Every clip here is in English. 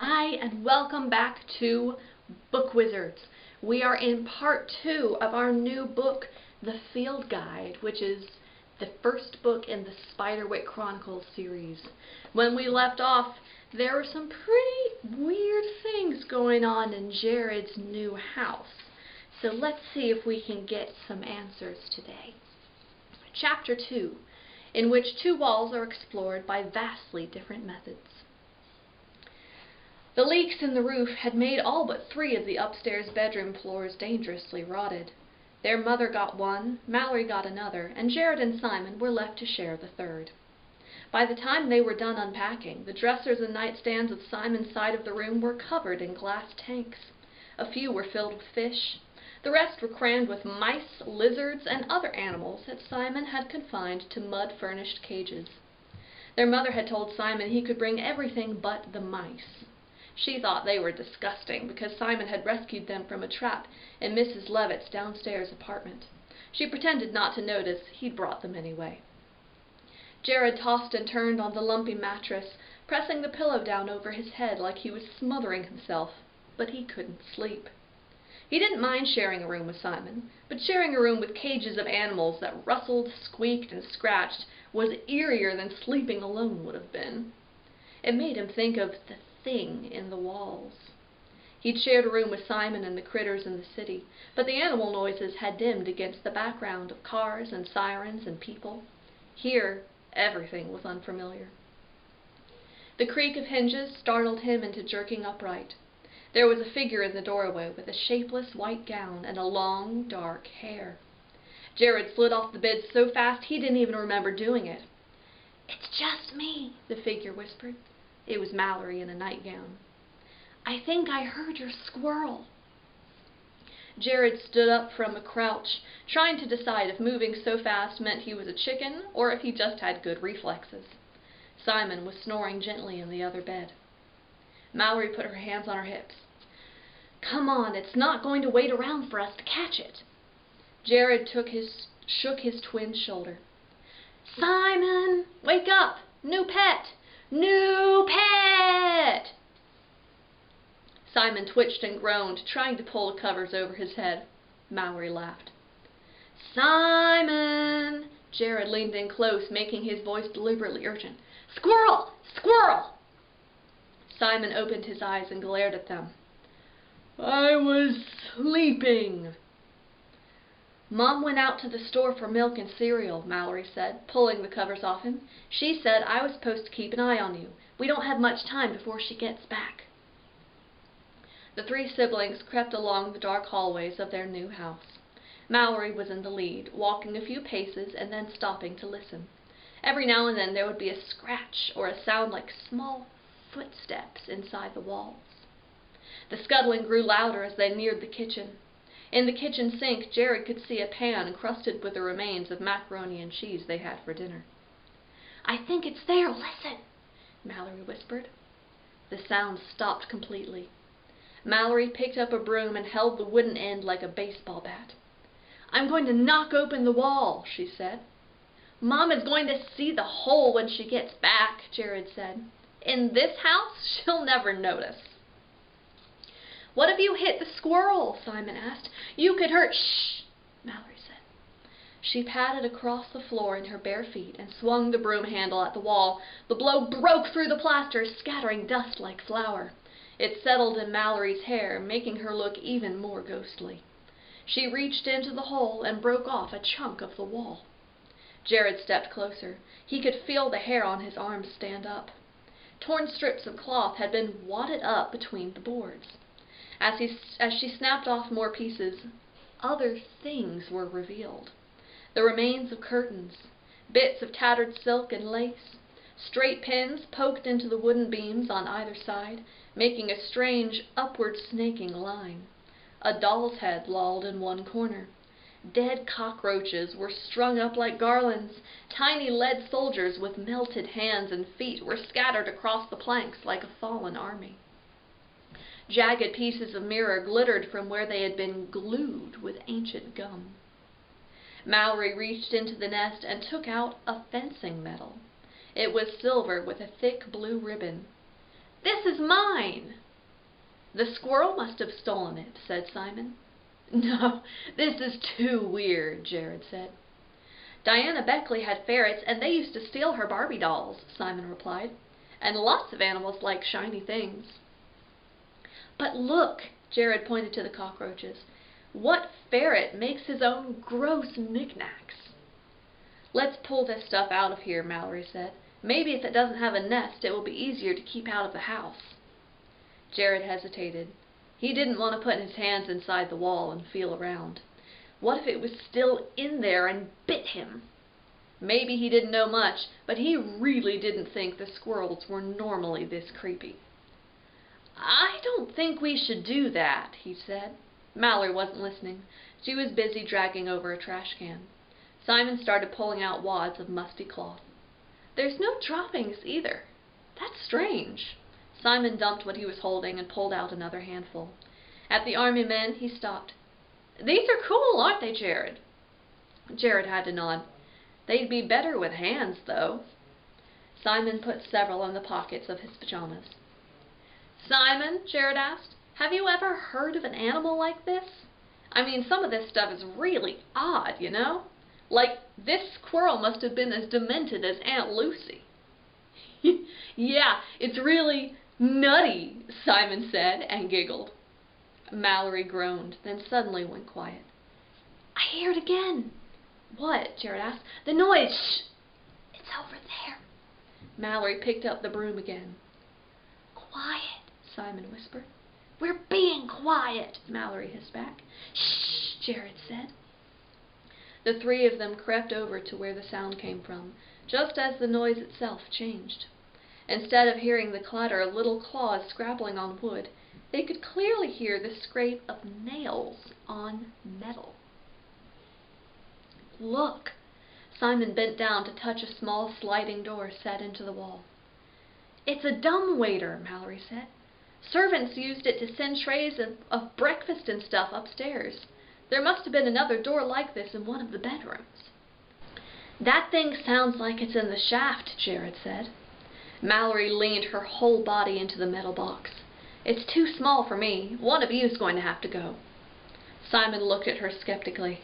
Hi, and welcome back to Book Wizards. We are in part 2 of our new book, The Field Guide, which is the first book in the Spiderwick Chronicles series. When we left off, there were some pretty weird things going on in Jared's new house. So let's see if we can get some answers today. Chapter 2, in which two walls are explored by vastly different methods. The leaks in the roof had made all but 3 of the upstairs bedroom floors dangerously rotted. Their mother got one, Mallory got another, and Jared and Simon were left to share the third. By the time they were done unpacking, the dressers and nightstands of Simon's side of the room were covered in glass tanks. A few were filled with fish. The rest were crammed with mice, lizards, and other animals that Simon had confined to mud-furnished cages. Their mother had told Simon he could bring everything but the mice. She thought they were disgusting because Simon had rescued them from a trap in Mrs. Levitt's downstairs apartment. She pretended not to notice he'd brought them anyway. Jared tossed and turned on the lumpy mattress, pressing the pillow down over his head like he was smothering himself, but he couldn't sleep. He didn't mind sharing a room with Simon, but sharing a room with cages of animals that rustled, squeaked, and scratched was eerier than sleeping alone would have been. It made him think of the thing in the walls. He'd shared a room with Simon and the critters in the city, but the animal noises had dimmed against the background of cars and sirens and people. Here, everything was unfamiliar. The creak of hinges startled him into jerking upright. There was a figure in the doorway with a shapeless white gown and a long, dark hair. Jared slid off the bed so fast he didn't even remember doing it. "It's just me," the figure whispered. It was Mallory in a nightgown. "I think I heard your squirrel." Jared stood up from a crouch, trying to decide if moving so fast meant he was a chicken or if he just had good reflexes. Simon was snoring gently in the other bed. Mallory put her hands on her hips. "Come on, it's not going to wait around for us to catch it." Jared shook his twin's shoulder. "Simon, wake up! New pet! New pet!" Simon twitched and groaned, trying to pull the covers over his head. Mallory laughed. "Simon!" Jared leaned in close, making his voice deliberately urgent. "Squirrel! Squirrel!" Simon opened his eyes and glared at them. "I was sleeping." "Mom went out to the store for milk and cereal," Mallory said, pulling the covers off him. "She said I was supposed to keep an eye on you. We don't have much time before she gets back." The 3 siblings crept along the dark hallways of their new house. Mallory was in the lead, walking a few paces and then stopping to listen. Every now and then there would be a scratch or a sound like small footsteps inside the walls. The scuttling grew louder as they neared the kitchen. In the kitchen sink, Jared could see a pan encrusted with the remains of macaroni and cheese they had for dinner. "I think it's there, listen," Mallory whispered. The sound stopped completely. Mallory picked up a broom and held the wooden end like a baseball bat. "I'm going to knock open the wall," she said. "Mom is going to see the hole when she gets back," Jared said. "In this house, she'll never notice." "What if you hit the squirrel?" Simon asked. "You could hurt—" "Shh," Mallory said. She padded across the floor in her bare feet and swung the broom handle at the wall. The blow broke through the plaster, scattering dust like flour. It settled in Mallory's hair, making her look even more ghostly. She reached into the hole and broke off a chunk of the wall. Jared stepped closer. He could feel the hair on his arms stand up. Torn strips of cloth had been wadded up between the boards. As she snapped off more pieces, other things were revealed. The remains of curtains, bits of tattered silk and lace, straight pins poked into the wooden beams on either side, making a strange, upward snaking line. A doll's head lolled in one corner. Dead cockroaches were strung up like garlands. Tiny lead soldiers with melted hands and feet were scattered across the planks like a fallen army. Jagged pieces of mirror glittered from where they had been glued with ancient gum. Mallory reached into the nest and took out a fencing medal. It was silver with a thick blue ribbon. This is mine." "The squirrel must have stolen it," said Simon. "No, this is too weird," Jared said. "Diana Beckley had ferrets, and they used to steal her Barbie dolls," Simon replied. "And lots of animals like shiny things." "But look," Jared pointed to the cockroaches. "What ferret makes his own gross knickknacks?" "Let's pull this stuff out of here," Mallory said. "Maybe if it doesn't have a nest, it will be easier to keep out of the house." Jared hesitated. He didn't want to put his hands inside the wall and feel around. What if it was still in there and bit him? Maybe he didn't know much, but he really didn't think the squirrels were normally this creepy. "I don't think we should do that," he said. Mallory wasn't listening. She was busy dragging over a trash can. Simon started pulling out wads of musty cloth. "There's no droppings either. That's strange." Simon dumped what he was holding and pulled out another handful. At the army men, he stopped. "These are cool, aren't they, Jared?" Jared had to nod. "They'd be better with hands, though." Simon put several in the pockets of his pajamas. "Simon," Jared asked, "have you ever heard of an animal like this? I mean, some of this stuff is really odd, you know? Like, this squirrel must have been as demented as Aunt Lucy." "Yeah, it's really nutty," Simon said, and giggled. Mallory groaned, then suddenly went quiet. "I hear it again." "What?" Jared asked. "The noise." "Shh! It's over there." Mallory picked up the broom again. "Quiet," Simon whispered. "We're being quiet," Mallory hissed back. "Shh," Jared said. The three of them crept over to where the sound came from, just as the noise itself changed. Instead of hearing the clatter of little claws scrabbling on wood, they could clearly hear the scrape of nails on metal. "Look!" Simon bent down to touch a small sliding door set into the wall. "It's a dumbwaiter," Mallory said. "Servants used it to send trays of breakfast and stuff upstairs. There must have been another door like this in one of the bedrooms." "That thing sounds like it's in the shaft," Jared said. Mallory leaned her whole body into the metal box. "It's too small for me. One of you's going to have to go." Simon looked at her skeptically.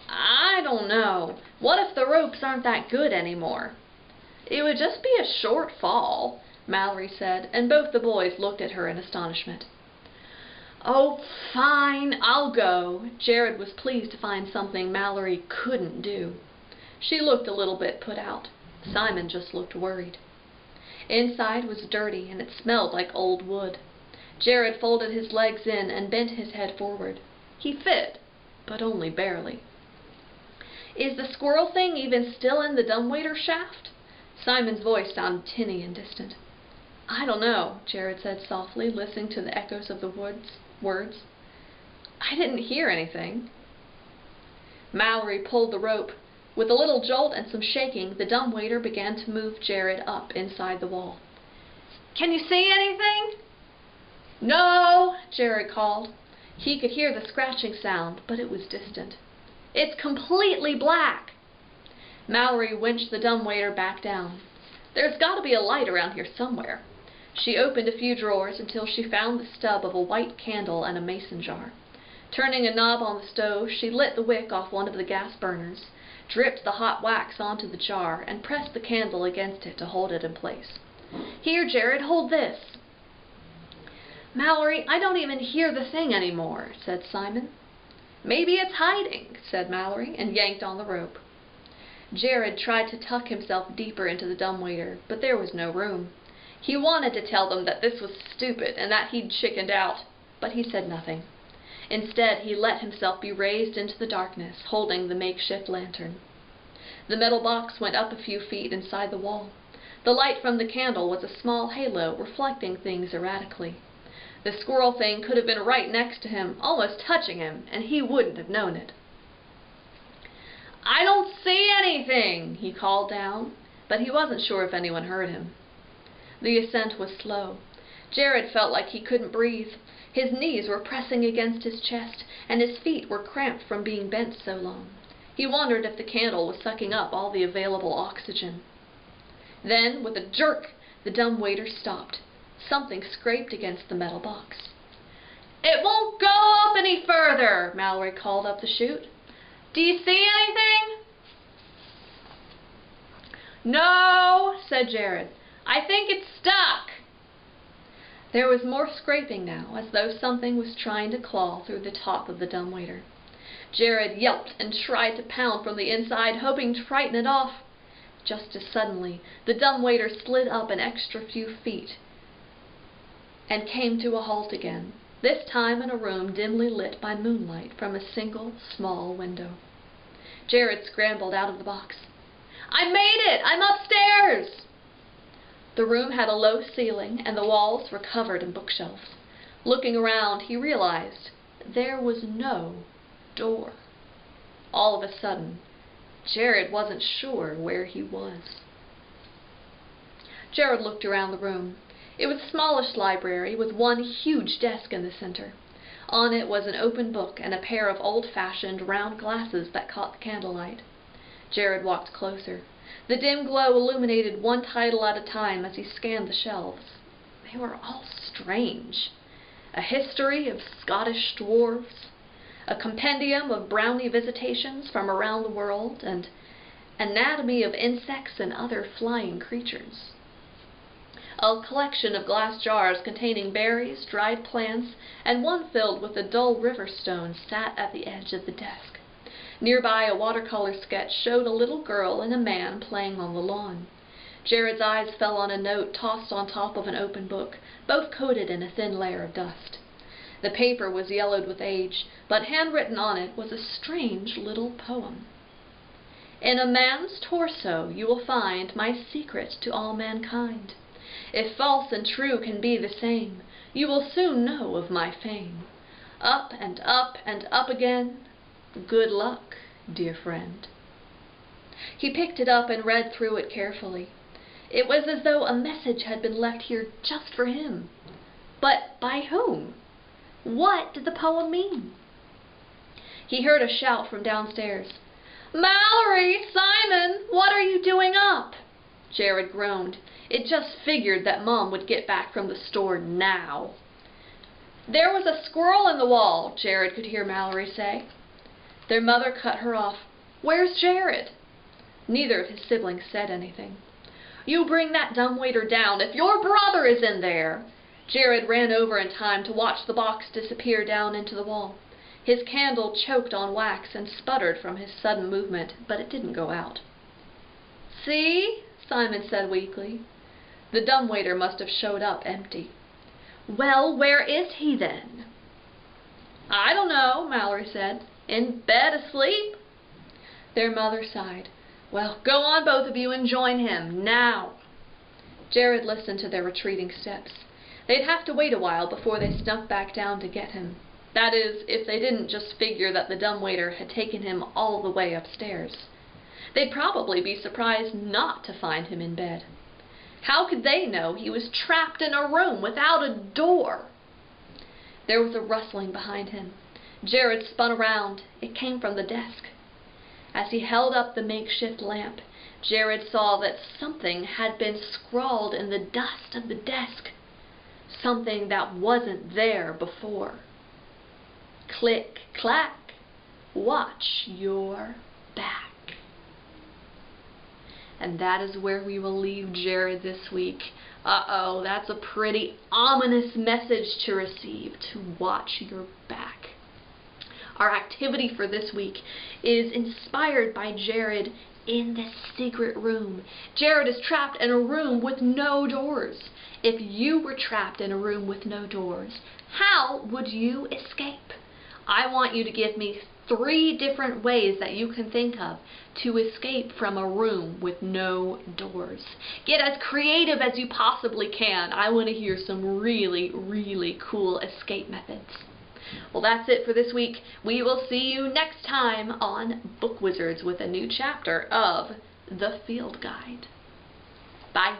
"I don't know. What if the ropes aren't that good anymore?" "It would just be a short fall," Mallory said, and both the boys looked at her in astonishment. "Oh, fine, I'll go." Jared was pleased to find something Mallory couldn't do. She looked a little bit put out. Simon just looked worried. Inside was dirty, and it smelled like old wood. Jared folded his legs in and bent his head forward. He fit, but only barely. "Is the squirrel thing even still in the dumbwaiter shaft?" Simon's voice sounded tinny and distant. "I don't know," Jared said softly, listening to the echoes of the words. "I didn't hear anything." Mallory pulled the rope. With a little jolt and some shaking, the dumbwaiter began to move Jared up inside the wall. "Can you see anything?" "No," Jared called. He could hear the scratching sound, but it was distant. "It's completely black." Mallory winched the dumbwaiter back down. "There's got to be a light around here somewhere." She opened a few drawers until she found the stub of a white candle and a mason jar. Turning a knob on the stove, she lit the wick off one of the gas burners, dripped the hot wax onto the jar, and pressed the candle against it to hold it in place. "Here, Jared, hold this." "Mallory, I don't even hear the thing anymore," said Simon. "Maybe it's hiding," said Mallory, and yanked on the rope. Jared tried to tuck himself deeper into the dumbwaiter, but there was no room. He wanted to tell them that this was stupid and that he'd chickened out, but he said nothing. Instead, he let himself be raised into the darkness, holding the makeshift lantern. The metal box went up a few feet inside the wall. The light from the candle was a small halo, reflecting things erratically. The squirrel thing could have been right next to him, almost touching him, and he wouldn't have known it. "I don't see anything," he called down, but he wasn't sure if anyone heard him. The ascent was slow. Jared felt like he couldn't breathe. His knees were pressing against his chest, and his feet were cramped from being bent so long. He wondered if the candle was sucking up all the available oxygen. Then, with a jerk, the dumbwaiter stopped. Something scraped against the metal box. "It won't go up any further," Mallory called up the chute. "Do you see anything?" "No," said Jared. "I think it's stuck." There was more scraping now, as though something was trying to claw through the top of the dumbwaiter. Jared yelped and tried to pound from the inside, hoping to frighten it off. Just as suddenly, the dumbwaiter slid up an extra few feet and came to a halt again, this time in a room dimly lit by moonlight from a single small window. Jared scrambled out of the box. "I made it! I'm upstairs!" The room had a low ceiling, and the walls were covered in bookshelves. Looking around, he realized there was no door. All of a sudden, Jared wasn't sure where he was. Jared looked around the room. It was a smallish library with one huge desk in the center. On it was an open book and a pair of old-fashioned round glasses that caught the candlelight. Jared walked closer. The dim glow illuminated one title at a time as he scanned the shelves. They were all strange. A history of Scottish dwarves, a compendium of brownie visitations from around the world, and anatomy of insects and other flying creatures. A collection of glass jars containing berries, dried plants, and one filled with a dull river stone sat at the edge of the desk. Nearby, a watercolor sketch showed a little girl and a man playing on the lawn. Jared's eyes fell on a note tossed on top of an open book, both coated in a thin layer of dust. The paper was yellowed with age, but handwritten on it was a strange little poem. "In a man's torso you will find my secret to all mankind. If false and true can be the same, you will soon know of my fame. Up and up and up again. Good luck, dear friend." He picked it up and read through it carefully. It was as though a message had been left here just for him. But by whom? What did the poem mean? He heard a shout from downstairs. "Mallory! Simon! What are you doing up?" Jared groaned. It just figured that Mom would get back from the store now. "There was a squirrel in the wall," Jared could hear Mallory say. Their mother cut her off. "Where's Jared?" Neither of his siblings said anything. "You bring that dumbwaiter down if your brother is in there." Jared ran over in time to watch the box disappear down into the wall. His candle choked on wax and sputtered from his sudden movement, but it didn't go out. "See?" Simon said weakly. The dumbwaiter must have showed up empty. "Well, where is he then?" "I don't know," Mallory said. "In bed asleep." Their mother sighed. "Well, go on both of you and join him, now." Jared listened to their retreating steps. They'd have to wait a while before they snuck back down to get him. That is, if they didn't just figure that the dumbwaiter had taken him all the way upstairs. They'd probably be surprised not to find him in bed. How could they know he was trapped in a room without a door? There was a rustling behind him. Jared spun around. It came from the desk. As he held up the makeshift lamp, Jared saw that something had been scrawled in the dust of the desk. Something that wasn't there before. Click, clack, watch your back. And that is where we will leave Jared this week. Uh-oh, that's a pretty ominous message to receive, to watch your back. Our activity for this week is inspired by Jared in this secret room. Jared is trapped in a room with no doors. If you were trapped in a room with no doors, how would you escape? I want you to give me 3 different ways that you can think of to escape from a room with no doors. Get as creative as you possibly can. I want to hear some really, really cool escape methods. Well, that's it for this week. We will see you next time on Book Wizards with a new chapter of The Field Guide. Bye.